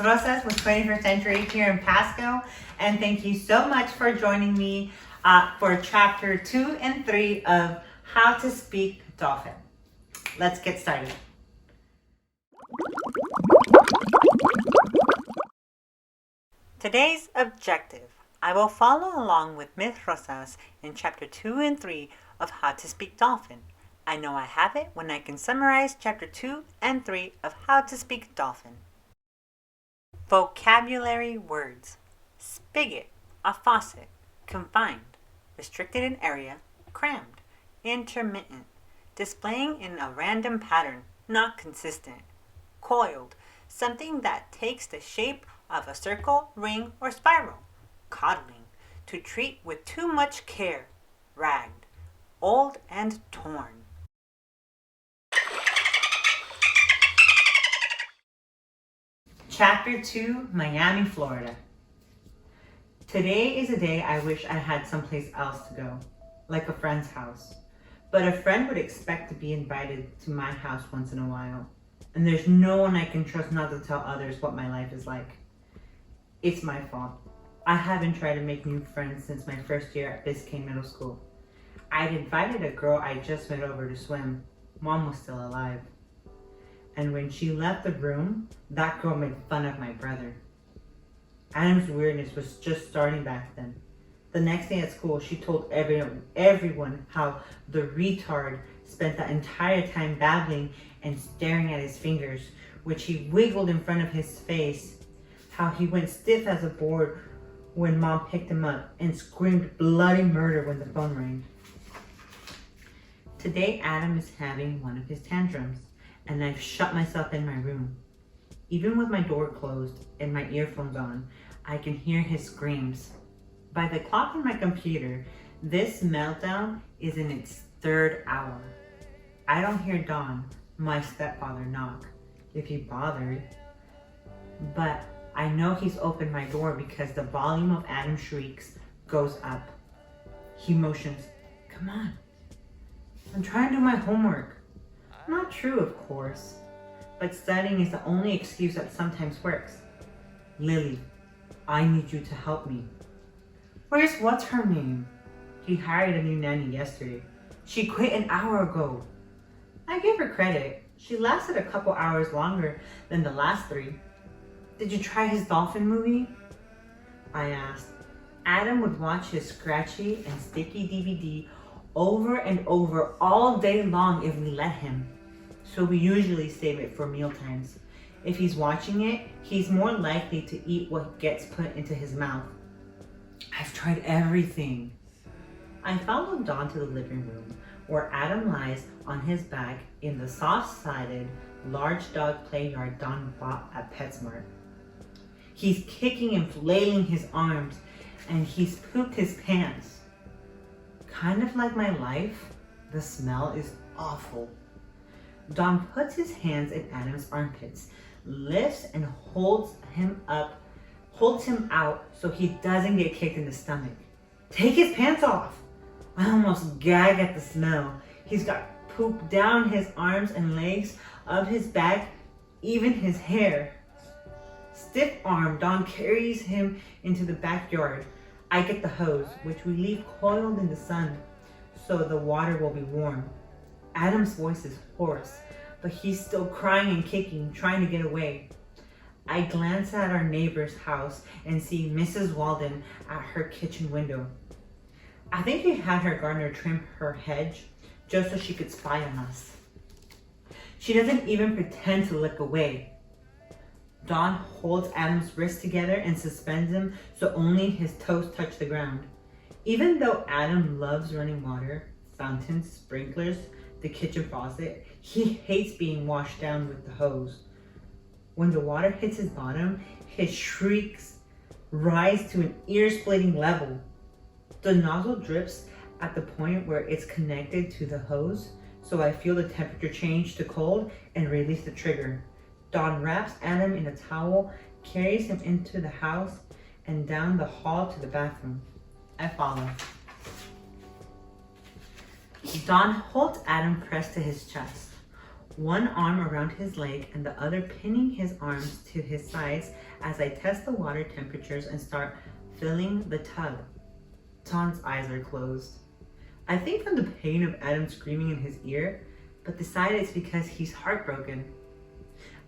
Rosas with 21st Century here in Pasco, and thank you so much for joining me for chapter 2 and 3 of How to Speak Dolphin. Let's get started. Today's objective. I will follow along with Miss Rosas in chapter 2 and 3 of How to Speak Dolphin. I know I have it when I can summarize chapter 2 and 3 of How to Speak Dolphin. Vocabulary words. Spigot, a faucet, confined, restricted in area, crammed, intermittent, displaying in a random pattern, not consistent, coiled, something that takes the shape of a circle, ring, or spiral, coddling, to treat with too much care, ragged, old and torn. Chapter 2, Miami, Florida. Today is a day I wish I had someplace else to go, like a friend's house. But a friend would expect to be invited to my house once in a while, and there's no one I can trust not to tell others what my life is like. It's my fault. I haven't tried to make new friends since my first year at Biscayne Middle School. I'd invited a girl I just met over to swim. Mom was still alive. And when she left the room, that girl made fun of my brother. Adam's weirdness was just starting back then. The next day at school, she told everyone how the retard spent the entire time babbling and staring at his fingers, which he wiggled in front of his face, how he went stiff as a board when Mom picked him up, and screamed bloody murder when the phone rang. Today, Adam is having one of his tantrums, and I've shut myself in my room. Even with my door closed and my earphones on, I can hear his screams. By the clock on my computer, this meltdown is in its 3rd hour. I don't hear Don, my stepfather, knock, if he bothered. But I know he's opened my door because the volume of Adam's shrieks goes up. He motions, "Come on. I'm trying to do my homework." Not true, of course, but studying is the only excuse that sometimes works. "Lily, I need you to help me." "Where's what's her name?" "He hired a new nanny yesterday. She quit an hour ago." I gave her credit. She lasted a couple hours longer than the last 3. "Did you try his Dolphin movie?" I asked. Adam would watch his scratchy and sticky DVD over and over all day long if we let him. So we usually save it for meal times. If he's watching it, he's more likely to eat what gets put into his mouth. "I've tried everything." I followed Dawn to the living room, where Adam lies on his back in the soft-sided, large dog play yard Dawn bought at PetSmart. He's kicking and flailing his arms, and he's pooped his pants. Kind of like my life, the smell is awful. Don puts his hands in Adam's armpits, lifts and holds him out so he doesn't get kicked in the stomach. "Take his pants off." I almost gag at the smell. He's got poop down his arms and legs, up his back, even his hair. Stiff-armed, Don carries him into the backyard. I get the hose, which we leave coiled in the sun, so the water will be warm. Adam's voice is hoarse, but he's still crying and kicking, trying to get away. I glance at our neighbor's house and see Mrs. Walden at her kitchen window. I think she had her gardener trim her hedge just so she could spy on us. She doesn't even pretend to look away. Don holds Adam's wrists together and suspends him so only his toes touch the ground. Even though Adam loves running water, fountains, sprinklers, the kitchen faucet, he hates being washed down with the hose. When the water hits his bottom, his shrieks rise to an ear-splitting level. The nozzle drips at the point where it's connected to the hose, so I feel the temperature change to cold and release the trigger. Don wraps Adam in a towel, carries him into the house and down the hall to the bathroom. I follow. Don holds Adam pressed to his chest. one arm around his leg and the other pinning his arms to his sides as I test the water temperatures and start filling the tub. Don's eyes are closed. I think from the pain of Adam screaming in his ear, but decide it's because he's heartbroken.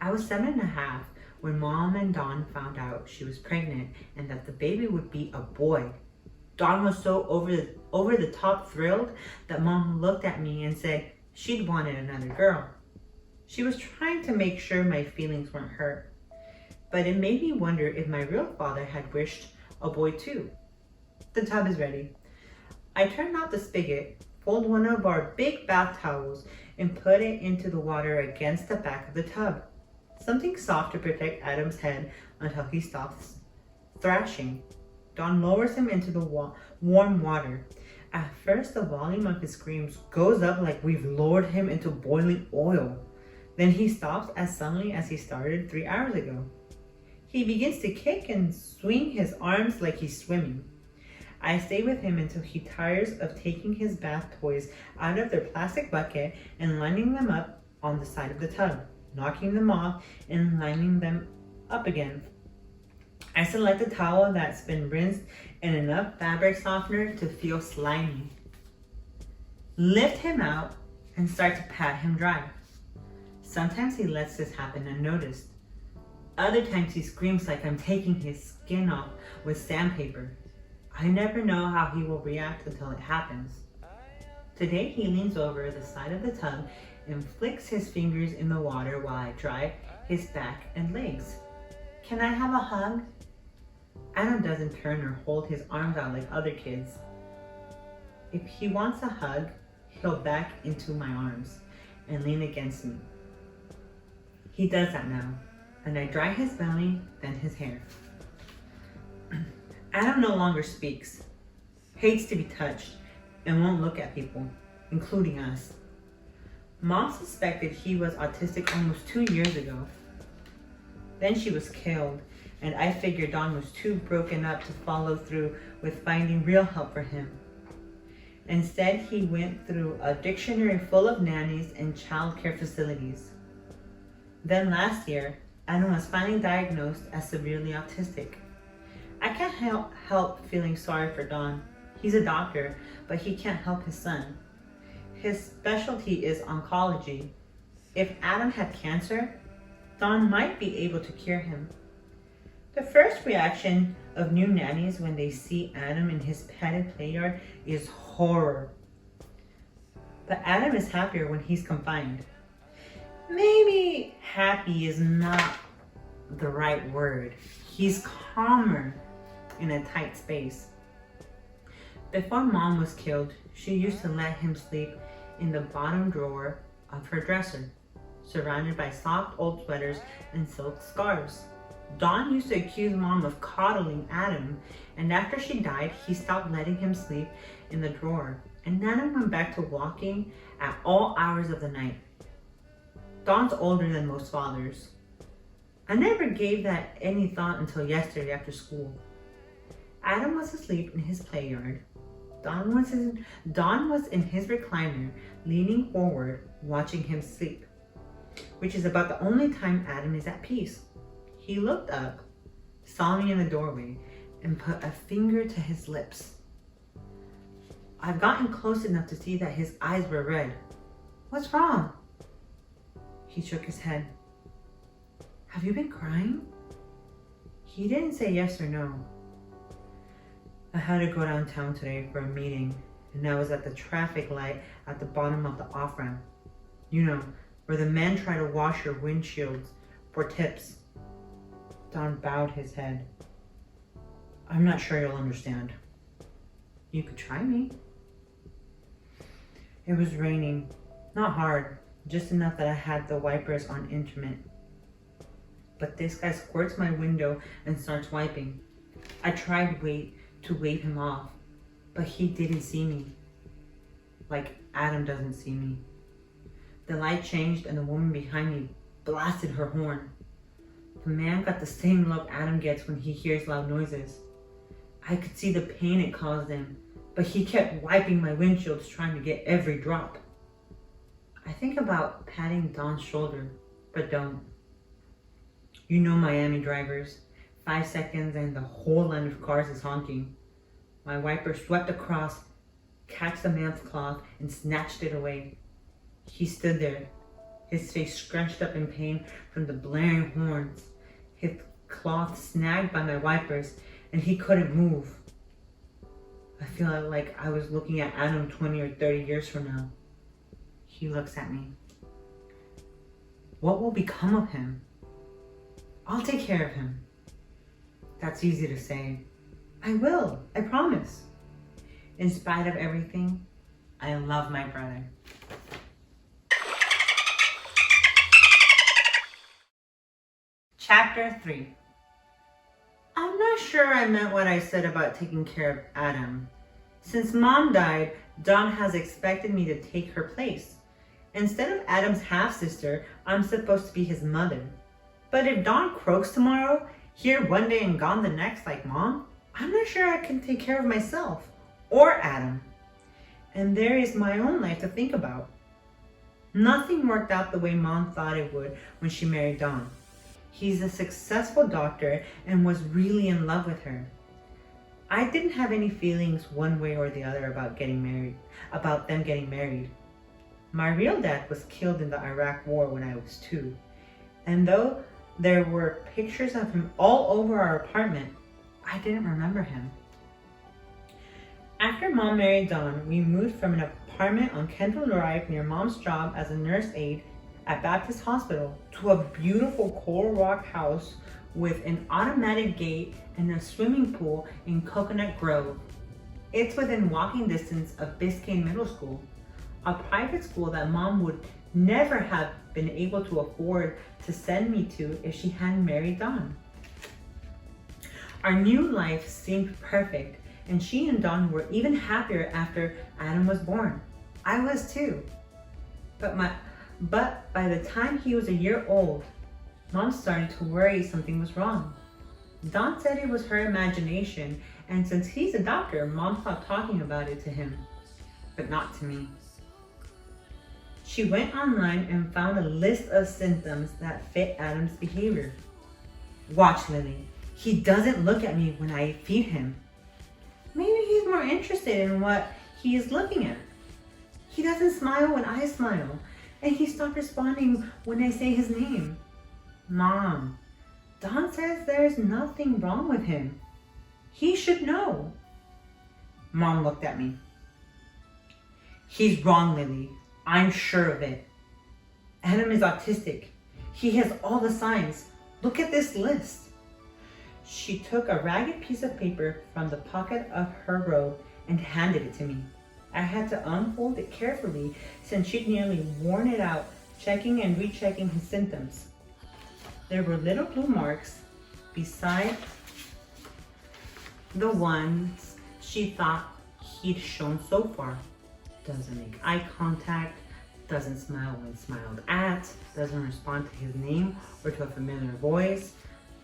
I was 7.5 when Mom and Don found out she was pregnant and that the baby would be a boy. Don was so over the top thrilled that Mom looked at me and said she'd wanted another girl. She was trying to make sure my feelings weren't hurt, but it made me wonder if my real father had wished a boy too. The tub is ready. I turned off the spigot, fold one of our big bath towels, and put it into the water against the back of the tub. Something soft to protect Adam's head until he stops thrashing. Don lowers him into the warm water. At first, the volume of his screams goes up like we've lowered him into boiling oil. Then he stops as suddenly as he started 3 hours ago. He begins to kick and swing his arms like he's swimming. I stay with him until he tires of taking his bath toys out of their plastic bucket and lining them up on the side of the tub, knocking them off and lining them up again. I select a towel that's been rinsed in enough fabric softener to feel slimy. Lift him out and start to pat him dry. Sometimes he lets this happen unnoticed. Other times he screams like I'm taking his skin off with sandpaper. I never know how he will react until it happens. Today he leans over the side of the tub and flicks his fingers in the water while I dry his back and legs. Can I have a hug? Adam doesn't turn or hold his arms out like other kids. If he wants a hug, he'll back into my arms and lean against me. He does that now, and I dry his belly, then his hair. Adam no longer speaks, hates to be touched, and won't look at people, including us. Mom suspected he was autistic almost 2 years ago. Then she was killed, and I figured Don was too broken up to follow through with finding real help for him. Instead, he went through a dictionary full of nannies and childcare facilities. Then last year, Adam was finally diagnosed as severely autistic. I can't help feeling sorry for Don. He's a doctor, but he can't help his son. His specialty is oncology. If Adam had cancer, Don might be able to cure him. The first reaction of new nannies when they see Adam in his padded play yard is horror. But Adam is happier when he's confined. Maybe happy is not the right word. He's calmer in a tight space. Before Mom was killed, she used to let him sleep in the bottom drawer of her dresser, surrounded by soft old sweaters and silk scarves. Don used to accuse Mom of coddling Adam, and after she died, he stopped letting him sleep in the drawer, and Adam went back to walking at all hours of the night. Don's older than most fathers. I never gave that any thought until yesterday after school. Adam was asleep in his play yard. Don was in his recliner, leaning forward, watching him sleep, which is about the only time Adam is at peace. He looked up, saw me in the doorway, and put a finger to his lips. I've gotten close enough to see that his eyes were red. What's wrong? He shook his head. Have you been crying? He didn't say yes or no. I had to go downtown today for a meeting, and I was at the traffic light at the bottom of the off-ramp. You know, where the men try to wash your windshields for tips. Don bowed his head. I'm not sure you'll understand. You could try me. It was raining. Not hard, just enough that I had the wipers on intermittent. But this guy squirts my window and starts wiping. I tried to wave him off, but he didn't see me. Like Adam doesn't see me. The light changed and the woman behind me blasted her horn. The man got the same look Adam gets when he hears loud noises. I could see the pain it caused him, but he kept wiping my windshields trying to get every drop. I think about patting Don's shoulder, but don't. You know Miami drivers. 5 seconds and the whole line of cars is honking. My wiper swept across, catch the man's cloth, and snatched it away. He stood there, his face scrunched up in pain from the blaring horns, his cloth snagged by my wipers, and he couldn't move. I feel like I was looking at Adam 20 or 30 years from now. He looks at me. What will become of him? I'll take care of him. That's easy to say. I will, I promise. In spite of everything, I love my brother. Chapter 3. I'm not sure I meant what I said about taking care of Adam. Since Mom died, Dawn has expected me to take her place. Instead of Adam's half-sister, I'm supposed to be his mother. But if Dawn croaks tomorrow, here one day and gone the next like Mom, I'm not sure I can take care of myself or Adam. And there is my own life to think about. Nothing worked out the way Mom thought it would when she married Dawn. He's a successful doctor and was really in love with her. I didn't have any feelings one way or the other about them getting married. My real dad was killed in the Iraq War when I was 2. And though there were pictures of him all over our apartment, I didn't remember him. After Mom married Dawn, we moved from an apartment on Kendall Drive near Mom's job as a nurse aide at Baptist Hospital to a beautiful Coral Rock house with an automatic gate and a swimming pool in Coconut Grove. It's within walking distance of Biscayne Middle School, a private school that Mom would never have been able to afford to send me to if she hadn't married Dawn. Our new life seemed perfect, and she and Dawn were even happier after Adam was born. I was too. But by the time he was a year old, Mom started to worry something was wrong. Dawn said it was her imagination, and since he's a doctor, Mom stopped talking about it to him, but not to me. She went online and found a list of symptoms that fit Adam's behavior. Watch, Lily. He doesn't look at me when I feed him. Maybe he's more interested in what he is looking at. He doesn't smile when I smile, and he stopped responding when I say his name. Mom, Dawn says there's nothing wrong with him. He should know. Mom looked at me. He's wrong, Lily. I'm sure of it. Adam is autistic. He has all the signs. Look at this list. She took a ragged piece of paper from the pocket of her robe and handed it to me. I had to unfold it carefully since she'd nearly worn it out, checking and rechecking his symptoms. There were little blue marks beside the ones she thought he'd shown so far. Doesn't make eye contact, doesn't smile when smiled at, doesn't respond to his name or to a familiar voice,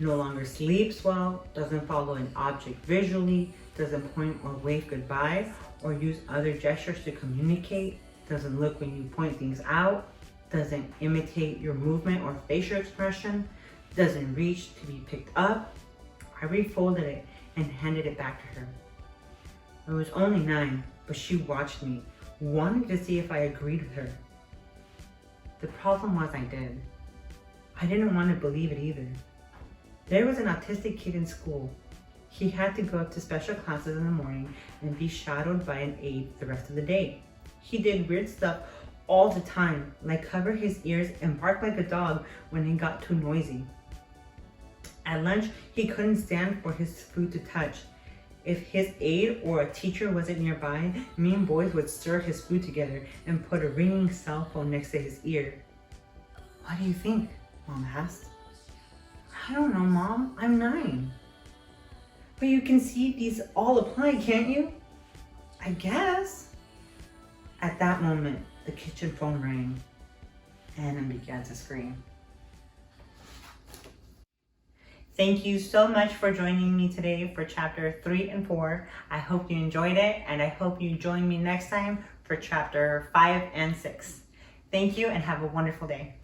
no longer sleeps well, doesn't follow an object visually, doesn't point or wave goodbye or use other gestures to communicate, doesn't look when you point things out, doesn't imitate your movement or facial expression, doesn't reach to be picked up. I refolded it and handed it back to her. I was only 9, but she watched me, wanting to see if I agreed with her. The problem was I did. I didn't want to believe it either. There was an autistic kid in school. He had to go up to special classes in the morning and be shadowed by an aide the rest of the day. He did weird stuff all the time, like cover his ears and bark like a dog when he got too noisy. At lunch, he couldn't stand for his food to touch. If his aide or a teacher wasn't nearby, me and boys would stir his food together and put a ringing cell phone next to his ear. What do you think? Mom asked. I don't know, Mom. I'm 9. But you can see these all apply, can't you? I guess. At that moment, the kitchen phone rang. Anna began to scream. Thank you so much for joining me today for chapter 3 and 4. I hope you enjoyed it, and I hope you join me next time for chapter 5 and 6. Thank you and have a wonderful day.